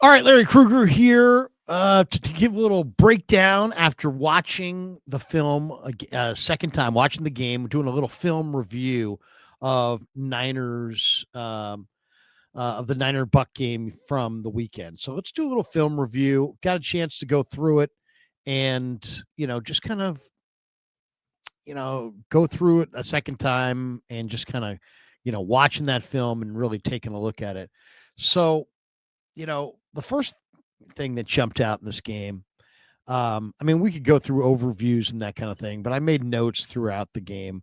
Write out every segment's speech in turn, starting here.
All right, Larry Krueger here to give a little breakdown after watching the film second time, watching the game, doing a little film review of of the Niner Buck game from the weekend. So let's do a little film review. Got a chance to go through it and, just kind of, go through it a second time and just kind of, watching that film and really taking a look at it. So, the first thing that jumped out in this game, I mean, we could go through overviews and that kind of thing, but I made notes throughout the game.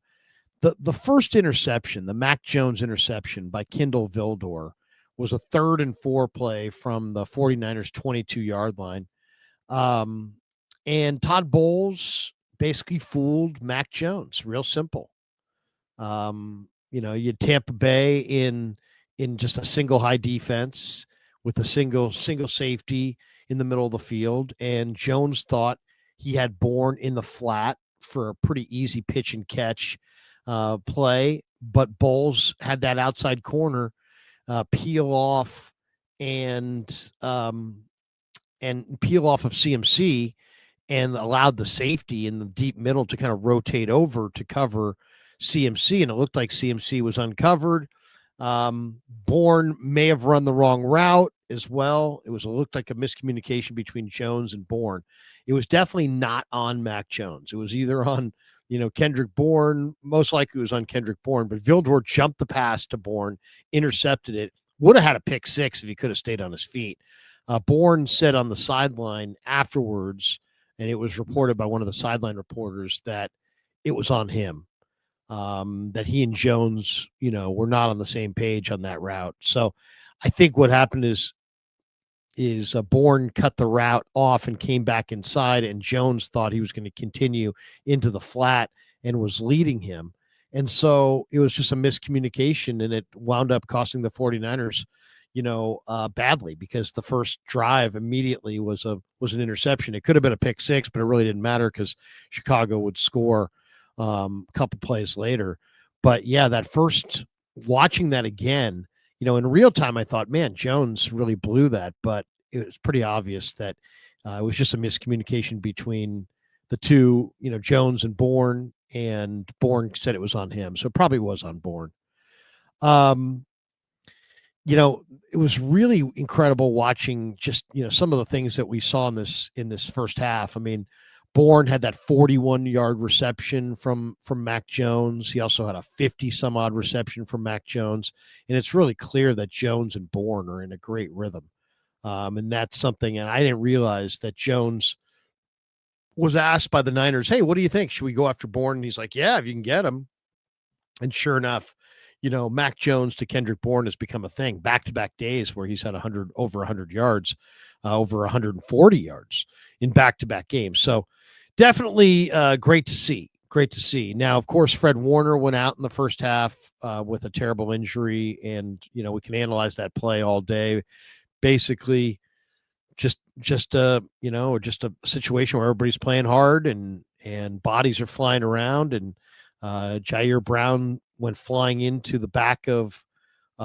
The first interception, the Mac Jones interception by Kindle Vildor, was a 3rd and 4 play from the 49ers 22-yard line. Um, and Todd Bowles basically fooled Mac Jones, real simple. You had Tampa Bay in just a single high defense with a single safety in the middle of the field, and Jones thought he had Bourne in the flat for a pretty easy pitch and catch play, but Bowles had that outside corner peel off and peel off of CMC and allowed the safety in the deep middle to kind of rotate over to cover CMC, and it looked like CMC was uncovered. Bourne may have run the wrong route as well. It looked like a miscommunication between Jones and Bourne. It was definitely not on Mac Jones. It was either on, Kendrick Bourne. Most likely it was on Kendrick Bourne, but Vildor jumped the pass to Bourne, intercepted it. Would have had a pick six if he could have stayed on his feet. Bourne said on the sideline afterwards, and it was reported by one of the sideline reporters that it was on him. That he and Jones, were not on the same page on that route. So I think what happened is Bourne cut the route off and came back inside, and Jones thought he was going to continue into the flat and was leading him. And so it was just a miscommunication, and it wound up costing the 49ers, badly, because the first drive immediately was an interception. It could have been a pick six, but it really didn't matter because Chicago would score a couple plays later. But yeah, that first watching that again, in real time, I thought, man, Jones really blew that, but it was pretty obvious that it was just a miscommunication between the two, Jones and Bourne, and Bourne said it was on him. So it probably was on Bourne. Um, it was really incredible watching just, some of the things that we saw in this first half. I mean, Bourne had that 41-yard reception from Mac Jones. He also had a 50-some-odd reception from Mac Jones. And it's really clear that Jones and Bourne are in a great rhythm. And that's something, and I didn't realize that Jones was asked by the Niners, hey, what do you think? Should we go after Bourne? And he's like, yeah, if you can get him. And sure enough, Mac Jones to Kendrick Bourne has become a thing. Back-to-back days where he's had over 100 yards, over 140 yards in back-to-back games. So definitely great to see. Great to see. Now, of course, Fred Warner went out in the first half with a terrible injury, and we can analyze that play all day. Basically, just a situation where everybody's playing hard and bodies are flying around, and Jair Brown went flying into the back of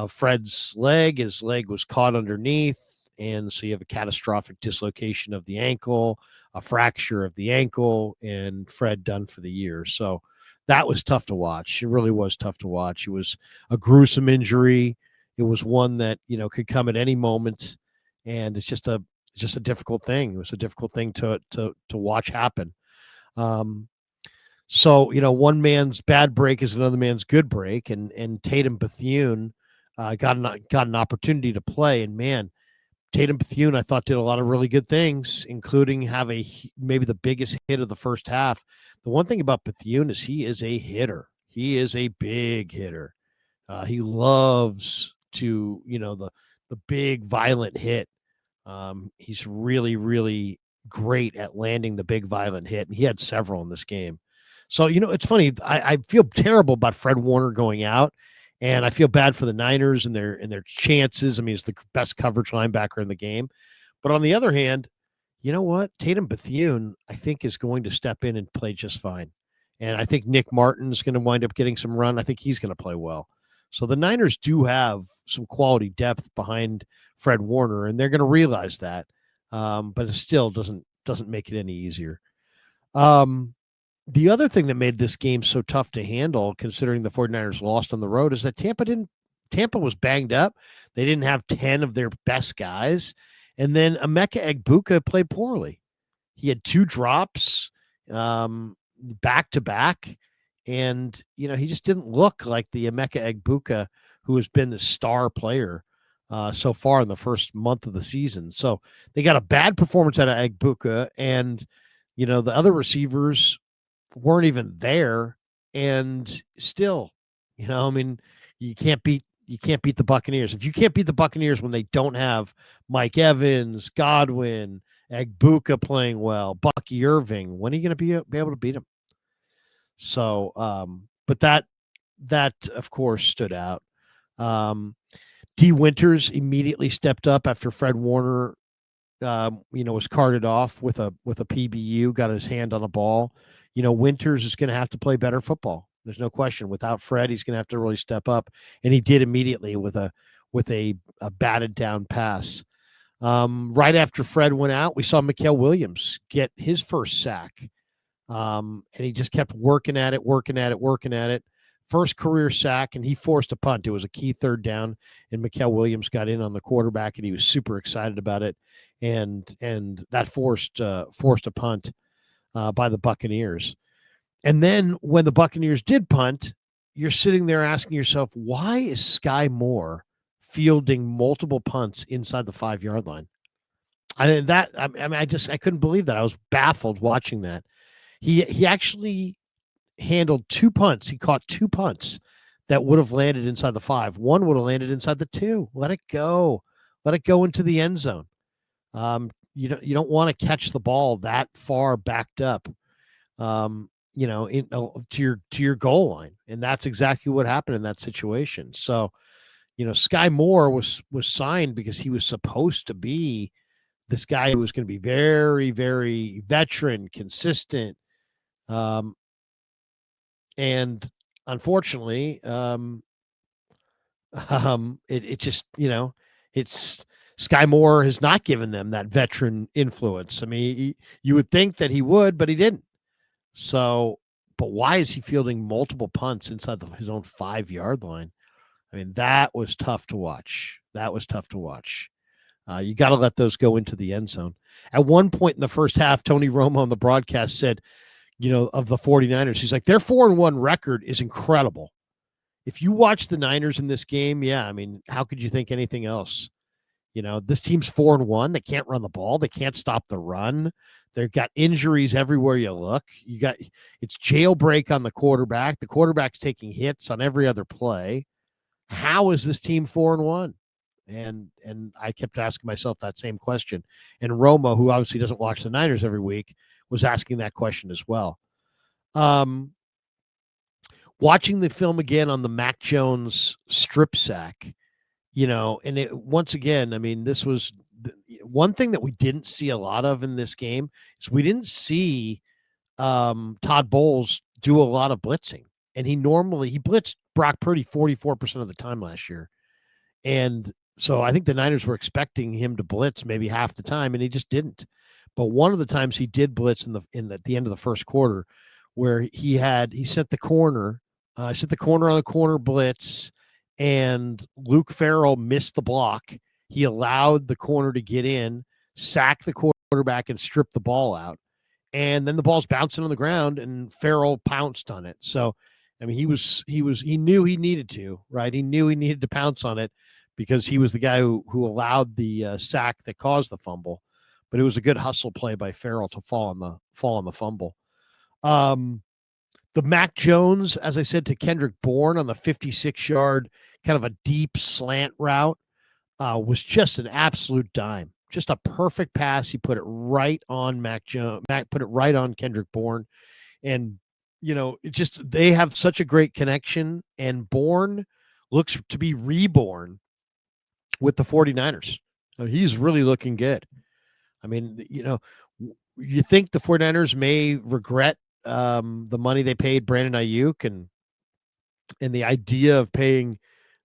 Fred's leg. His leg was caught underneath, and so you have a catastrophic dislocation of the ankle, a fracture of the ankle, and Fred done for the year. So that was tough to watch. It really was tough to watch. It was a gruesome injury. It was one that could come at any moment, and it's just a difficult thing. It was a difficult thing to watch happen. So, one man's bad break is another man's good break, and Tatum Bethune got an opportunity to play, and man, Tatum Bethune I thought did a lot of really good things, including maybe the biggest hit of the first half. The one thing about Bethune is he is a hitter. He is a big hitter. He loves to, the big violent hit. He's really, really great at landing the big violent hit, and he had several in this game. So, it's funny. I feel terrible about Fred Warner going out, and I feel bad for the Niners and their chances. I mean, he's the best coverage linebacker in the game. But on the other hand, you know what? Tatum Bethune, I think, is going to step in and play just fine. And I think Nick Martin's going to wind up getting some run. I think he's going to play well. So the Niners do have some quality depth behind Fred Warner, and they're going to realize that. But it still doesn't make it any easier. Um, the other thing that made this game so tough to handle, considering the 49ers lost on the road, is that Tampa was banged up. They didn't have 10 of their best guys. And then Emeka Egbuka played poorly. He had 2 drops back to back. And, he just didn't look like the Emeka Egbuka who has been the star player so far in the first month of the season. So they got a bad performance out of Egbuka, and, the other receivers weren't even there. And still, you can't beat the Buccaneers. If you can't beat the Buccaneers when they don't have Mike Evans, Godwin, Egbuka playing well, Bucky Irving, when are you going to be able to beat them? So, but that of course stood out. D. Winters immediately stepped up after Fred Warner, was carted off with a PBU, got his hand on a ball. Winters is going to have to play better football. There's no question. Without Fred, he's going to have to really step up, and he did immediately with a batted down pass. Right after Fred went out, we saw Mikael Williams get his first sack, and he just kept working at it. First career sack, and he forced a punt. It was a key third down, and Mikael Williams got in on the quarterback, and he was super excited about it, and that forced a punt by the Buccaneers. And then when the Buccaneers did punt, you're sitting there asking yourself, why is Sky Moore fielding multiple punts inside the 5-yard line? I couldn't believe that. I was baffled watching that. He actually handled 2 punts. He caught 2 punts that would have landed inside the 5. One would have landed inside the 2. Let it go. Let it go into the end zone. You don't want to catch the ball that far backed up. To your goal line, and that's exactly what happened in that situation. So, Sky Moore was signed because he was supposed to be this guy who was going to be very, very veteran, consistent, and unfortunately, it just it's Sky Moore has not given them that veteran influence. I mean, you would think that he would, but he didn't. So, but why is he fielding multiple punts inside his own 5-yard line? I mean, that was tough to watch. You got to let those go into the end zone. At one point in the first half, Tony Romo on the broadcast said, of the 49ers, he's like, their 4-1 record is incredible. If you watch the Niners in this game, yeah, I mean, how could you think anything else? This team's 4-1. They can't run the ball. They can't stop the run. They've got injuries everywhere you look. It's jailbreak on the quarterback. The quarterback's taking hits on every other play. How is this team 4-1? And I kept asking myself that same question. And Romo, who obviously doesn't watch the Niners every week, was asking that question as well. Watching the film again on the Mac Jones strip sack, and once again, I mean, this was one thing that we didn't see a lot of in this game is we didn't see Todd Bowles do a lot of blitzing. And he blitzed Brock Purdy 44% of the time last year. And so I think the Niners were expecting him to blitz maybe half the time, and he just didn't. But one of the times he did blitz at the end of the first quarter, where he sent the corner on the corner blitz, and Luke Farrell missed the block. He allowed the corner to get in, sack the quarterback, and strip the ball out. And then the ball's bouncing on the ground, and Farrell pounced on it. So, I mean, he knew he needed to, right? He knew he needed to pounce on it because he was the guy who allowed the sack that caused the fumble. But it was a good hustle play by Farrell to fall on the fumble. The Mac Jones, as I said, to Kendrick Bourne on the 56-yard kind of a deep slant route was just an absolute dime. Just a perfect pass. He put it right on Mac Jones. Mac put it right on Kendrick Bourne. And, they have such a great connection. And Bourne looks to be reborn with the 49ers. So he's really looking good. I mean, you think the 49ers may regret the money they paid Brandon Ayuk and the idea of paying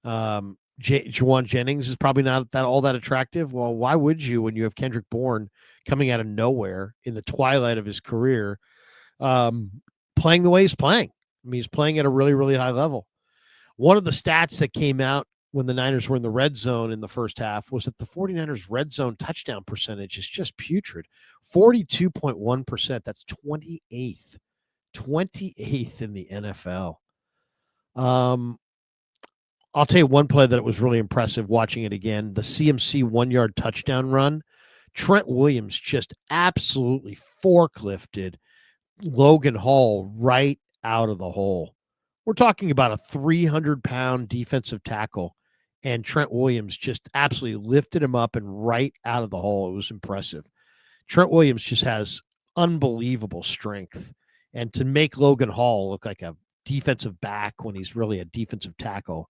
Jawan Jennings is probably not all that attractive. Well, why would you when you have Kendrick Bourne coming out of nowhere in the twilight of his career, um, playing the way he's playing? I mean, he's playing at a really, really high level. One of the stats that came out when the Niners were in the red zone in the first half was that the 49ers red zone touchdown percentage is just putrid. 42.1%. That's 28th. 28th in the NFL. I'll tell you one play that it was really impressive watching it again. The CMC 1-yard touchdown run. Trent Williams just absolutely forklifted Logan Hall right out of the hole. We're talking about a 300-pound defensive tackle, and Trent Williams just absolutely lifted him up and right out of the hole. It was impressive. Trent Williams just has unbelievable strength, and to make Logan Hall look like a defensive back when he's really a defensive tackle,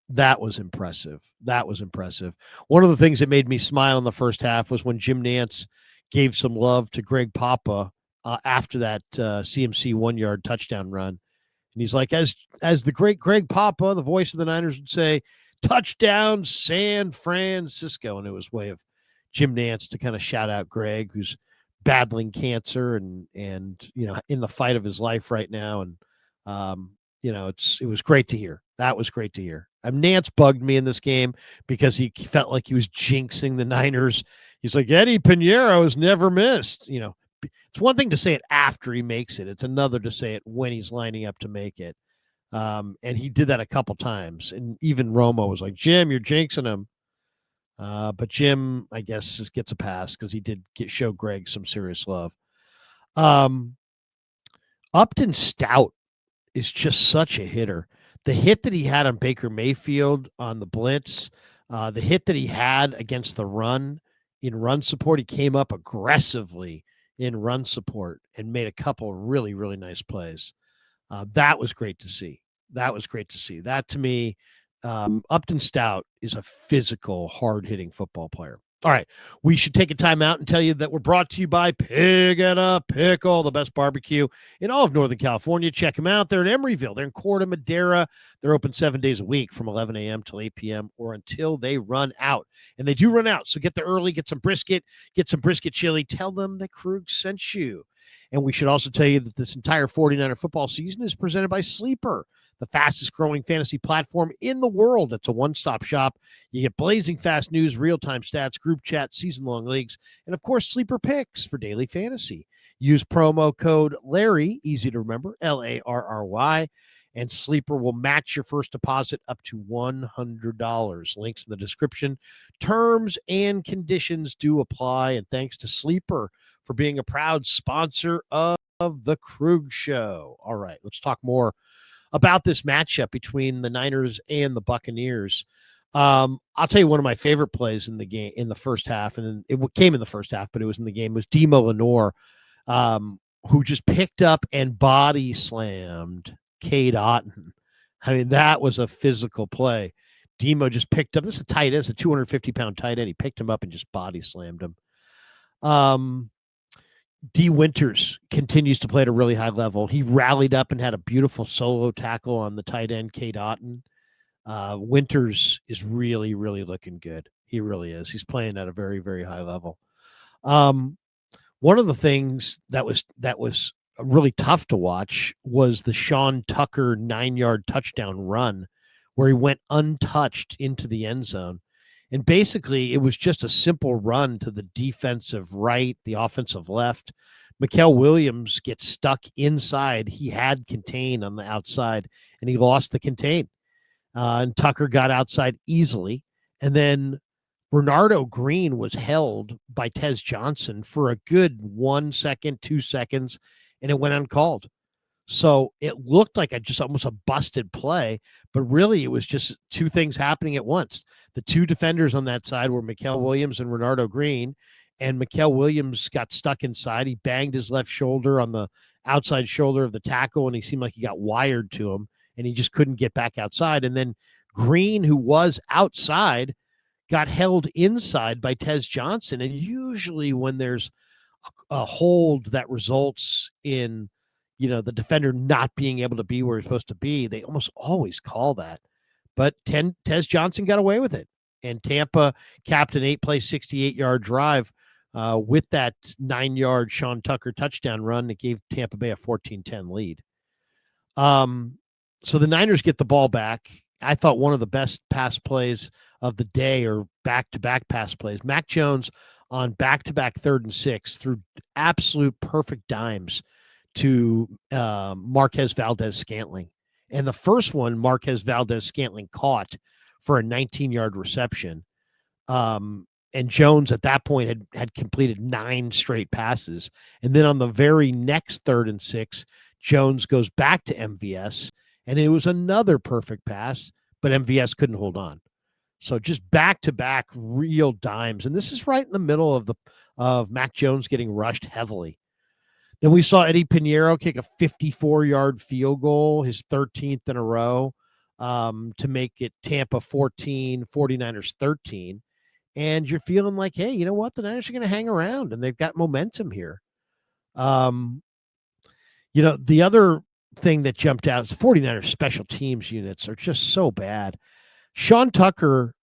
that was impressive. That was impressive. One of the things that made me smile in the first half was when Jim Nantz gave some love to Greg Papa after that CMC 1-yard touchdown run. And he's like, as the great Greg Papa, the voice of the Niners, would say, touchdown San Francisco. And it was a way of Jim Nantz to kind of shout out Greg, who's battling cancer and in the fight of his life right now. And it was great to hear. That was great to hear. Nantz bugged me in this game because he felt like he was jinxing the Niners. He's like, Eddie Pinheiro has never missed. It's one thing to say it after he makes it. It's another to say it when he's lining up to make it. And he did that a couple times. And even Romo was like, Jim, you're jinxing him. But Jim, I guess, just gets a pass because he did show Greg some serious love. Upton Stout is just such a hitter. The hit that he had on Baker Mayfield on the blitz, the hit that he had against the run in run support, he came up aggressively in run support and made a couple really, really nice plays. That was great to see. That to me, Upton Stout is a physical, hard-hitting football player. All right, we should take a time out and tell you that we're brought to you by Pig and a Pickle, the best barbecue in all of Northern California. Check them out. They're in Emeryville. They're in Corte Madera. They're open 7 days a week from 11 a.m. till 8 p.m. or until they run out. And they do run out, so get there early, get some brisket chili. Tell them that Krug sent you. And we should also tell you that this entire 49er football season is presented by Sleeper, the fastest growing fantasy platform in the world. It's a one-stop shop. You get blazing fast news, real-time stats, group chat, season-long leagues, and of course, Sleeper Picks for daily fantasy. Use promo code Larry, easy to remember, Larry, and Sleeper will match your first deposit up to $100. Links in the description. Terms and conditions do apply, and thanks to Sleeper for being a proud sponsor of the Krug Show. All right, let's talk more about this matchup between the Niners and the Buccaneers. I'll tell you one of my favorite plays in the game in the first half, and it came in the first half, but it was in the game, was Demo Lenore, who just picked up and body slammed Cade Otton. I mean, that was a physical play. Demo just picked up, this is a tight end, it's a 250-pound tight end. He picked him up and just body slammed him. D. Winters continues to play at a really high level. He rallied up and had a beautiful solo tackle on the tight end, Cade Otton. Winters is really, really looking good. He really is. He's playing at a very, very high level. One of the things that was really tough to watch was the Sean Tucker 9-yard touchdown run where he went untouched into the end zone. And basically, it was just a simple run to the defensive right, the offensive left. Mikael Williams gets stuck inside. He had contain on the outside, and he lost the contain. And Tucker got outside easily. And then Bernardo Green was held by Tez Johnson for a good 1 second, 2 seconds, and it went uncalled. So it looked like just almost a busted play, but really it was just two things happening at once. The two defenders on that side were Mikael Williams and Bernardo Green, and Mikael Williams got stuck inside. He banged his left shoulder on the outside shoulder of the tackle, and he seemed like he got wired to him, and he just couldn't get back outside. And then Green, who was outside, got held inside by Tez Johnson. And usually when there's a hold that results in the defender not being able to be where he's supposed to be, they almost always call that. but Tez Johnson got away with it. And Tampa capped an 8-play, 68-yard drive with that 9-yard Sean Tucker touchdown run that gave Tampa Bay a 14-10 lead. So the Niners get the ball back. I thought one of the best pass plays of the day, or back-to-back pass plays. Mac Jones on back-to-back 3rd and 6 threw absolute perfect dimes to Marquez Valdez-Scantling. And the first one, Marquez Valdez-Scantling caught for a 19-yard reception. And Jones at that point had completed 9 straight passes. And then on the very next 3rd and 6, Jones goes back to MVS, and it was another perfect pass, but MVS couldn't hold on. So just back-to-back real dimes. And this is right in the middle of Mac Jones getting rushed heavily. Then we saw Eddie Pinheiro kick a 54-yard field goal, his 13th in a row, to make it Tampa 14, 49ers 13. And you're feeling like, hey, you know what? The Niners are going to hang around, and they've got momentum here. The other thing that jumped out is 49ers special teams units are just so bad. Sean Tucker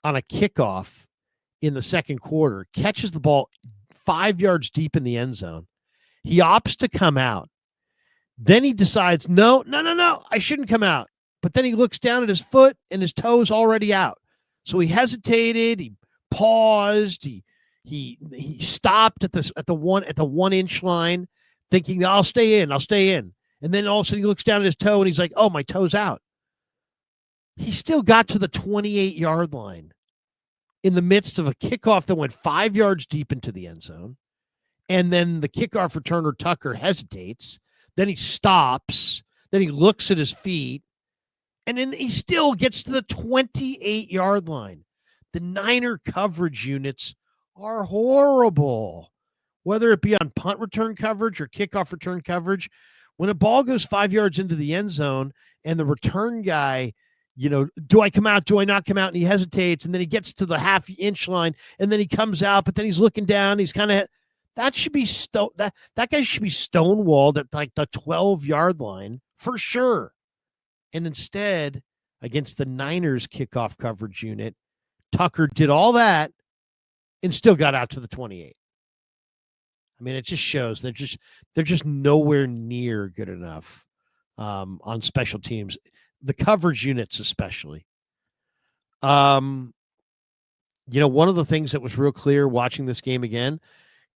on a kickoff in the second quarter catches the ball 5 yards deep in the end zone. He opts to come out. Then he decides, no, I shouldn't come out. But then he looks down at his foot and his toe's already out. So he hesitated, he paused, he stopped at the 1 inch line, thinking, I'll stay in. And then all of a sudden he looks down at his toe and he's like, oh, my toe's out. He still got to the 28-yard line in the midst of a kickoff that went 5 yards deep into the end zone. And then the kickoff returner, Tucker, hesitates. Then he stops. Then he looks at his feet. And then he still gets to the 28-yard line. The Niner coverage units are horrible, whether it be on punt return coverage or kickoff return coverage. When a ball goes 5 yards into the end zone and the return guy, do I come out? Do I not come out? And he hesitates, and then he gets to the half-inch line, and then he comes out, but then he's looking down. He's kind of that should be that guy should be stonewalled at like the 12-yard line for sure. And instead, against the Niners kickoff coverage unit, Tucker did all that and still got out to the 28. I mean, it just shows they're just nowhere near good enough on special teams, the coverage units especially. One of the things that was real clear watching this game again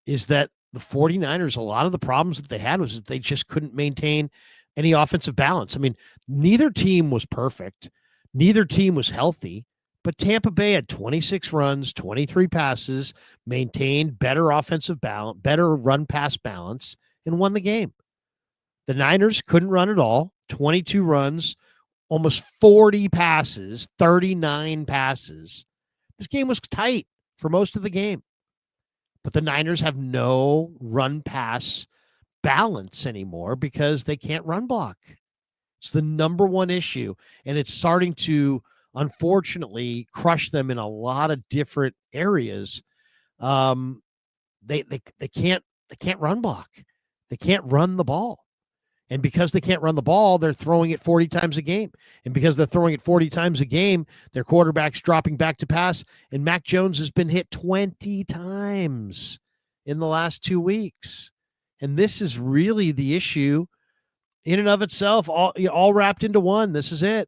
is that the 49ers, a lot of the problems that they had was that they just couldn't maintain any offensive balance. I mean, neither team was perfect. Neither team was healthy. But Tampa Bay had 26 runs, 23 passes, maintained better offensive balance, better run-pass balance, and won the game. The Niners couldn't run at all, 22 runs, almost 40 passes, 39 passes. This game was tight for most of the game. But the Niners have no run-pass balance anymore because they can't run block. It's the number one issue, and it's starting to, unfortunately, crush them in a lot of different areas. They can't run block. They can't run the ball. And because they can't run the ball, they're throwing it 40 times a game. And because they're throwing it 40 times a game, their quarterback's dropping back to pass. And Mac Jones has been hit 20 times in the last 2 weeks. And this is really the issue in and of itself, all wrapped into one. This is it.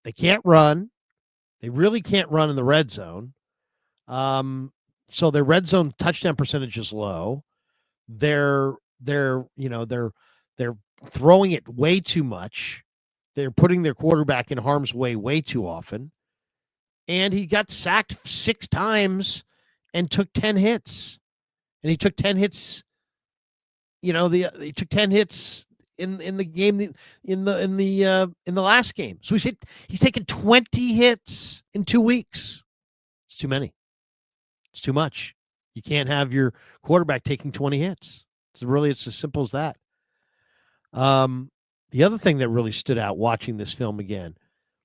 They can't run. They really can't run in the red zone. So their red zone touchdown percentage is low. They're throwing it way too much. They're putting their quarterback in harm's way too often. And he got sacked 6 times and took 10 hits. And he took 10 hits. He took 10 hits in the game in the last game. So he's taken 20 hits in 2 weeks. It's too many. It's too much. You can't have your quarterback taking 20 hits. It's as simple as that. The other thing that really stood out watching this film again,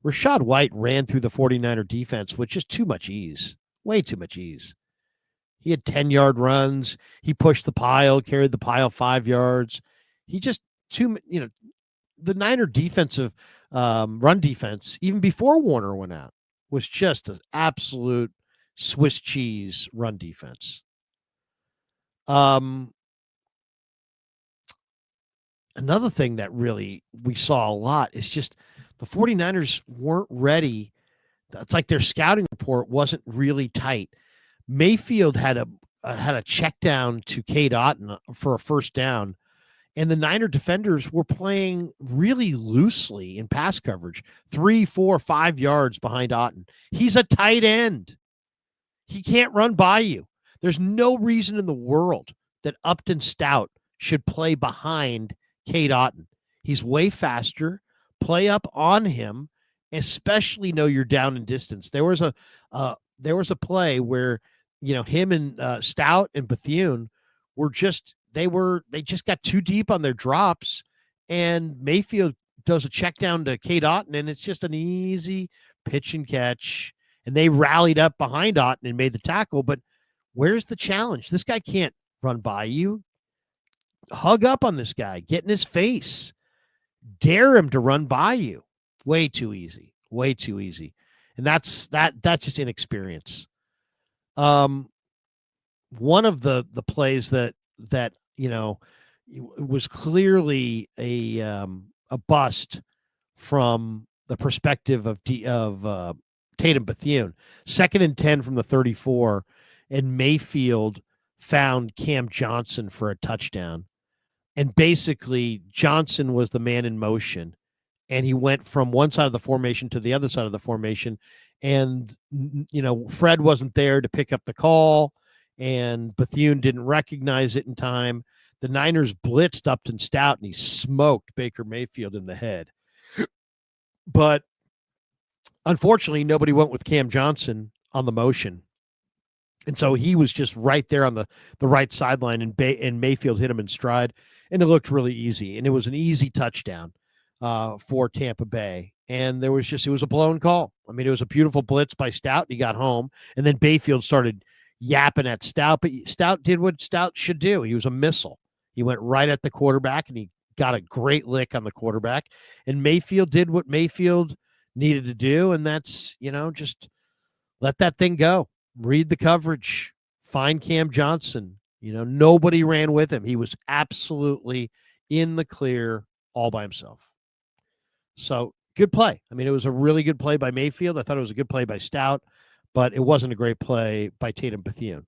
Rachaad White ran through the 49er defense with just too much ease, way too much ease. He had 10-yard runs. He pushed the pile, carried the pile 5 yards. He just the Niner defensive run defense, even before Warner went out, was just an absolute Swiss cheese run defense. Another thing that really we saw a lot is just the 49ers weren't ready. It's like their scouting report wasn't really tight. Mayfield had a check down to Cade Otton for a first down, and the Niner defenders were playing really loosely in pass coverage, 3, 4, 5 yards behind Otton. He's a tight end. He can't run by you. There's no reason in the world that Upton Stout should play behind Cade Otton. He's way faster. Play up on him, especially know you're down in distance. There was a play where him and Stout and Bethune were they just got too deep on their drops, and Mayfield does a check down to Cade Otton, and it's just an easy pitch and catch. And they rallied up behind Otton and made the tackle. But where's the challenge? This guy can't run by you. Hug up on this guy. Get in his face. Dare him to run by you. Way too easy. Way too easy. And that's just inexperience. One of the plays that was clearly a bust from the perspective of Tatum Bethune, 2nd and 10 from the 34, and Mayfield found Cam Johnson for a touchdown. And basically, Johnson was the man in motion, and he went from one side of the formation to the other side of the formation. And, Fred wasn't there to pick up the call, and Bethune didn't recognize it in time. The Niners blitzed Upton Stout, and he smoked Baker Mayfield in the head. But unfortunately, nobody went with Cam Johnson on the motion. And so he was just right there on the right sideline, and Mayfield hit him in stride, and it looked really easy. And it was an easy touchdown for Tampa Bay. And it was a blown call. I mean, it was a beautiful blitz by Stout, and he got home. And then Bayfield started yapping at Stout, but Stout did what Stout should do. He was a missile. He went right at the quarterback, and he got a great lick on the quarterback. And Mayfield did what Mayfield needed to do, and that's, just let that thing go. Read the coverage. Find Cam Johnson. Nobody ran with him. He was absolutely in the clear all by himself. So, good play. I mean, it was a really good play by Mayfield. I thought it was a good play by Stout, but it wasn't a great play by Tatum Bethune.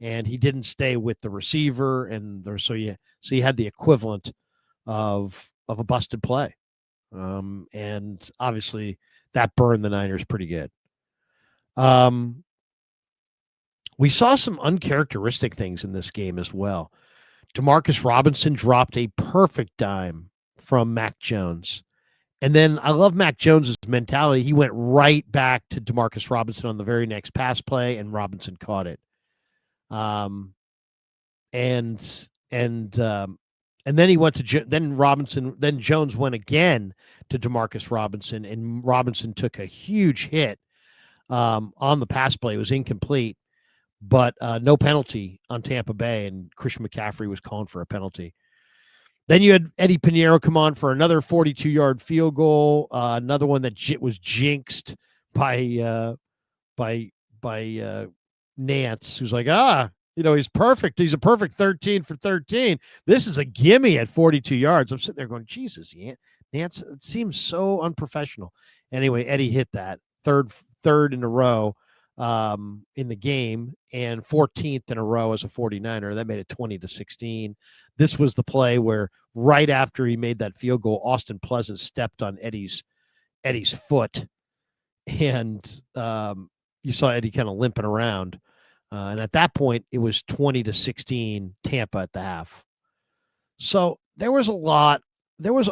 And he didn't stay with the receiver, and so you had the equivalent of a busted play. And obviously that burned the Niners pretty good. We saw some uncharacteristic things in this game as well. Demarcus Robinson dropped a perfect dime from Mac Jones. And then I love Mac Jones's mentality. He went right back to Demarcus Robinson on the very next pass play, and Robinson caught it. And then he went to then Jones went again to Demarcus Robinson, and Robinson took a huge hit on the pass play. It was incomplete, but no penalty on Tampa Bay, and Christian McCaffrey was calling for a penalty. Then you had Eddie Pinheiro come on for another 42-yard field goal, another one that was jinxed by Nance, who's like, he's perfect. He's a perfect 13 for 13. This is a gimme at 42 yards. I'm sitting there going, Jesus, Nance, it seems so unprofessional. Anyway, Eddie hit that third in a row in the game, and 14th in a row as a 49er. That made it 20-16. This was the play where right after he made that field goal, Austin Pleasant stepped on Eddie's foot, and you saw Eddie kind of limping around. And at that point, it was 20-16 Tampa at the half. So there was a lot. There was,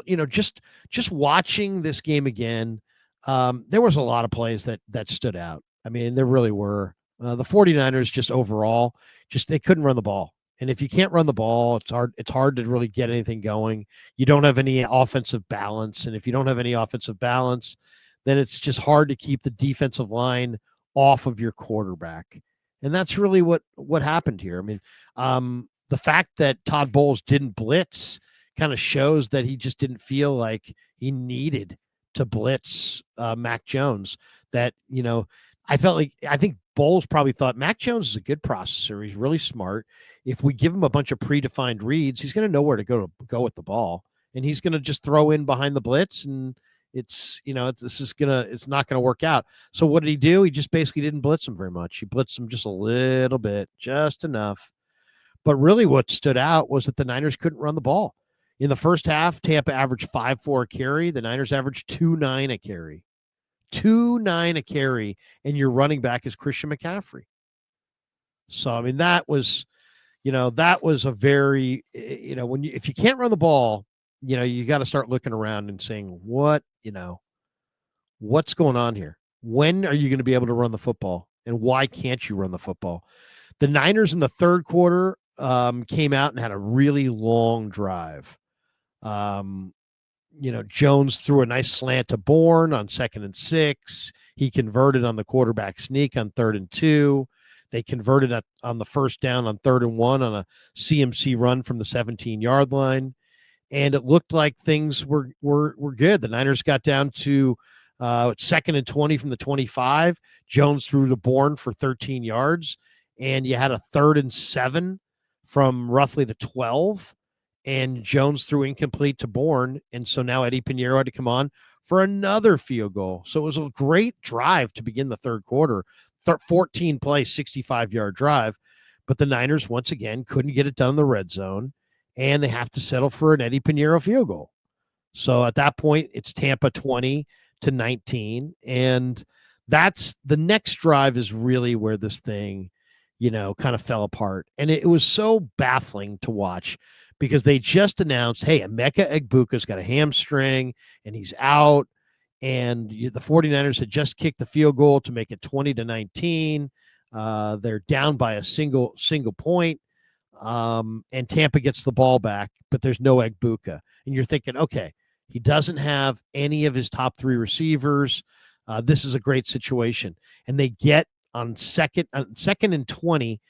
just watching this game again, there was a lot of plays that stood out. I mean, there really were. The 49ers just overall, they couldn't run the ball. And if you can't run the ball, it's hard to really get anything going. You don't have any offensive balance. And if you don't have any offensive balance, then it's just hard to keep the defensive line off of your quarterback. And that's really what happened here. I mean, the fact that Todd Bowles didn't blitz kind of shows that he just didn't feel like he needed to blitz Mac Jones. That, I think Bowles probably thought Mac Jones is a good processor. He's really smart. If we give him a bunch of predefined reads, he's going to know where to go with the ball, and he's going to just throw in behind the blitz, and it's not going to work out. So what did he do? He just basically didn't blitz him very much. He blitzed him just a little bit, just enough. But really what stood out was that the Niners couldn't run the ball. In the first half, Tampa averaged 5.4 a carry. The Niners averaged 2.9 a carry. 2.9 a carry, and your running back is Christian McCaffrey. So, I mean, that was a very, if you can't run the ball, you got to start looking around and saying, what's going on here? When are you going to be able to run the football? And why can't you run the football? The Niners in the third quarter came out and had a really long drive. Jones threw a nice slant to Bourne on 2nd and 6. He converted on the quarterback sneak on 3rd and 2. They converted on the first down on 3rd and 1 on a CMC run from the 17-yard line. And it looked like things were good. The Niners got down to 2nd and 20 from the 25. Jones threw to Bourne for 13 yards. And you had a 3rd and 7 from roughly the 12. And Jones threw incomplete to Bourne. And so now Eddie Pinheiro had to come on for another field goal. So it was a great drive to begin the third quarter. 14-play, 65-yard drive. But the Niners, once again, couldn't get it done in the red zone. And they have to settle for an Eddie Pinheiro field goal. So at that point, it's Tampa 20-19. And that's the next drive is really where this thing, kind of fell apart. And it was so baffling to watch because they just announced, hey, Emeka Egbuka's got a hamstring and he's out. And the 49ers had just kicked the field goal to make it 20-19. They're down by a single point. And Tampa gets the ball back, but there's no Egbuka. And you're thinking, okay, he doesn't have any of his top 3 receivers. This is a great situation. And they get on second and 20.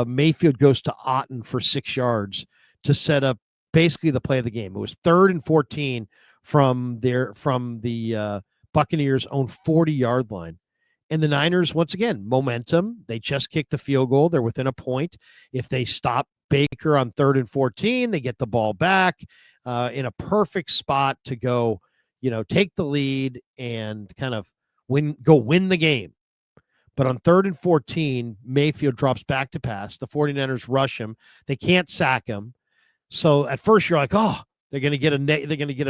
Mayfield goes to Otten for 6 yards to set up basically the play of the game. It was 3rd and 14 from the Buccaneers' own 40-yard line. And the Niners, once again, momentum. They just kicked the field goal. They're within a point. If they stop Baker on 3rd and 14, they get the ball back in a perfect spot to go, take the lead and kind of win the game. But on 3rd and 14, Mayfield drops back to pass. The 49ers rush him. They can't sack him. So at first you're like, oh, they're going to get a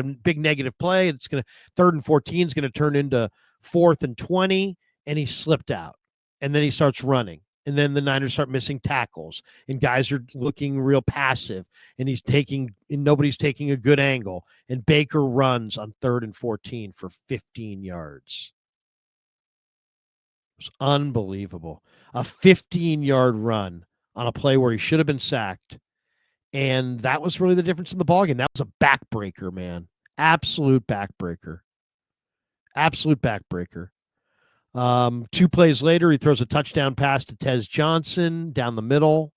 big negative play. It's going to 3rd and 14 is going to turn into 4th and 20. And he slipped out, and then he starts running, and then the Niners start missing tackles, and guys are looking real passive, and nobody's taking a good angle, and Baker runs on 3rd and 14 for 15 yards. It was unbelievable. A 15-yard run on a play where he should have been sacked, and that was really the difference in the ballgame. That was a backbreaker, man. Absolute backbreaker. 2 plays later, he throws a touchdown pass to Tez Johnson down the middle,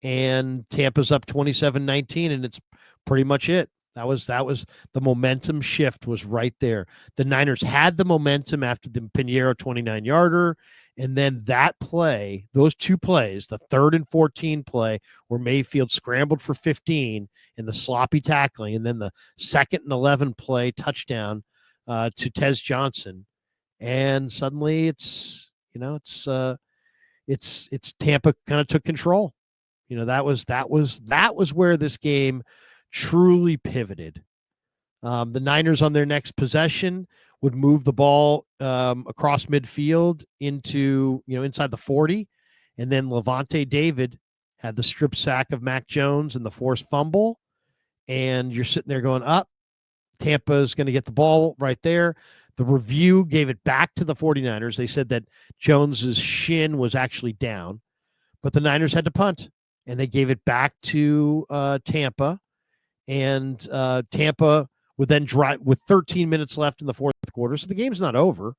and Tampa's up 27-19, and it's pretty much it. That was the momentum shift was right there. The Niners had the momentum after the Pinheiro 29-yarder, and then that play, those 2 plays, the 3rd and 14 play where Mayfield scrambled for 15 and the sloppy tackling, and then the 2nd and 11 play touchdown to Tez Johnson. And suddenly it's Tampa kind of took control. That was where this game truly pivoted. The Niners on their next possession would move the ball across midfield into, inside the 40. And then Levante David had the strip sack of Mac Jones and the forced fumble. And you're sitting there going, up. Tampa is going to get the ball right there. The review gave it back to the 49ers. They said that Jones's shin was actually down, but the Niners had to punt, and they gave it back to Tampa. And Tampa would then drive with 13 minutes left in the fourth quarter, so the game's not over.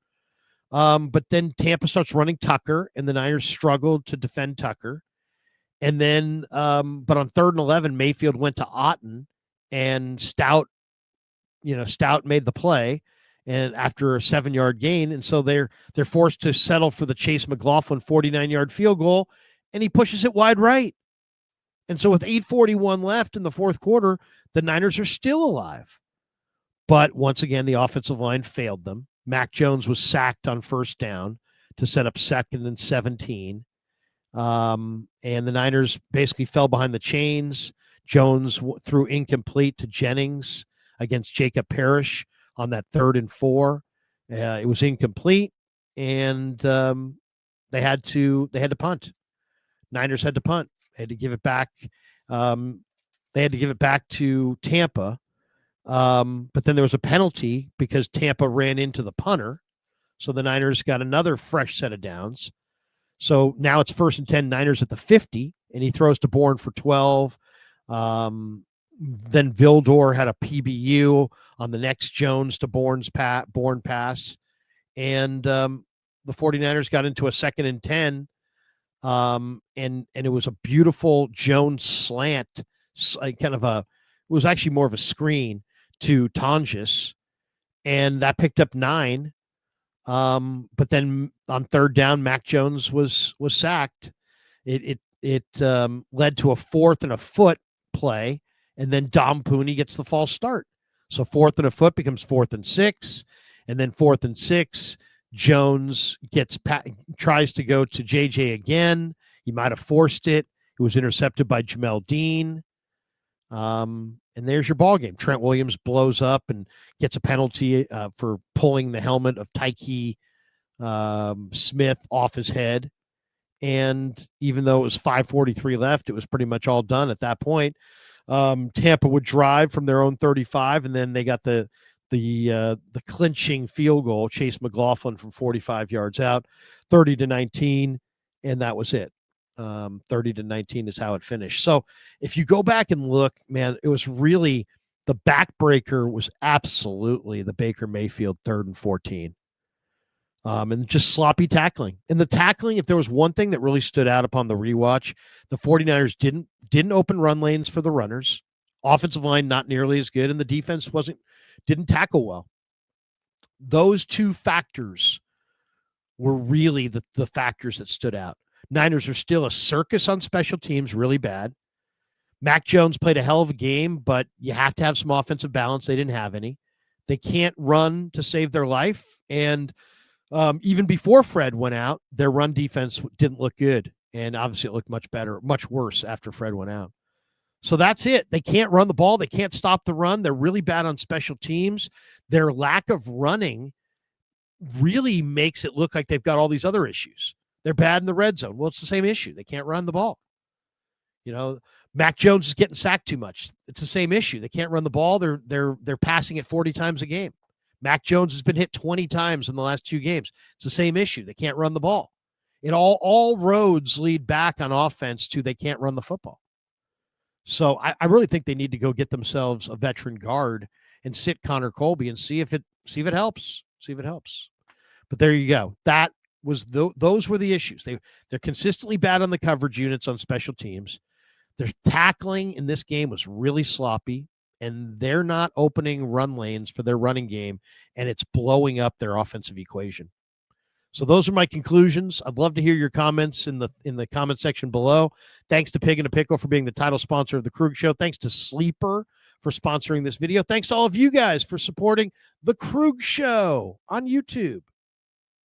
But then Tampa starts running Tucker, and the Niners struggled to defend Tucker. And then, but on 3rd and 11, Mayfield went to Otten, and Stout made the play. and after a 7-yard gain, and so they're forced to settle for the Chase McLaughlin 49-yard field goal, and he pushes it wide right. And so with 8:41 left in the fourth quarter, the Niners are still alive. But once again, the offensive line failed them. Mac Jones was sacked on first down to set up 2nd and 17. And the Niners basically fell behind the chains. Jones threw incomplete to Jennings against Jacob Parrish on that 3rd and 4. It was incomplete, and they had to punt. Niners had to punt. They had to give it back. They had to give it back to Tampa. But then there was a penalty because Tampa ran into the punter. So the Niners got another fresh set of downs. So now it's 1st and 10, Niners at the 50, and he throws to Bourne for 12. Then Vildor had a PBU on the next Jones to Bourne pass. And the 49ers got into a 2nd and 10. And it was a beautiful Jones slant, it was actually more of a screen to Tonjes, and that picked up 9. But then on 3rd down, Mac Jones was sacked. It led to a 4th and a foot play, and then Dom Pooney gets the false start. So 4th and a foot becomes 4th and 6, and then 4th and 6, Jones tries to go to JJ again. He might have forced it. It was intercepted by Jamel Dean. And there's your ball game. Trent Williams blows up and gets a penalty for pulling the helmet of Tyke Smith off his head. And even though it was 5:43 left, it was pretty much all done at that point. Tampa would drive from their own 35, and then they got the clinching field goal, Chase McLaughlin from 45 yards out, 30-19, and that was it. 30-19 is how it finished. So if you go back and look, man, it was really the backbreaker was absolutely the Baker Mayfield 3rd and 14. And just sloppy tackling. And the tackling, if there was one thing that really stood out upon the rewatch, the 49ers didn't open run lanes for the runners. Offensive line not nearly as good, and the defense didn't tackle well. Those two factors were really the factors that stood out. Niners are still a circus on special teams, really bad. Mac Jones played a hell of a game, but you have to have some offensive balance. They didn't have any. They can't run to save their life. And even before Fred went out, their run defense didn't look good. And obviously it looked much worse after Fred went out. So that's it. They can't run the ball. They can't stop the run. They're really bad on special teams. Their lack of running really makes it look like they've got all these other issues. They're bad in the red zone. Well, it's the same issue. They can't run the ball. Mac Jones is getting sacked too much. It's the same issue. They can't run the ball. They're passing it 40 times a game. Mac Jones has been hit 20 times in the last 2 games. It's the same issue. They can't run the ball. All roads lead back on offense to they can't run the football. So I really think they need to go get themselves a veteran guard and sit Connor Colby and see if it helps. See if it helps. But there you go. That was those were the issues. They're consistently bad on the coverage units on special teams. Their tackling in this game was really sloppy, and they're not opening run lanes for their running game, and it's blowing up their offensive equation. So those are my conclusions. I'd love to hear your comments in the comment section below. Thanks to Pig and a Pickle for being the title sponsor of the Krug Show. Thanks to Sleeper for sponsoring this video. Thanks to all of you guys for supporting the Krug Show on YouTube.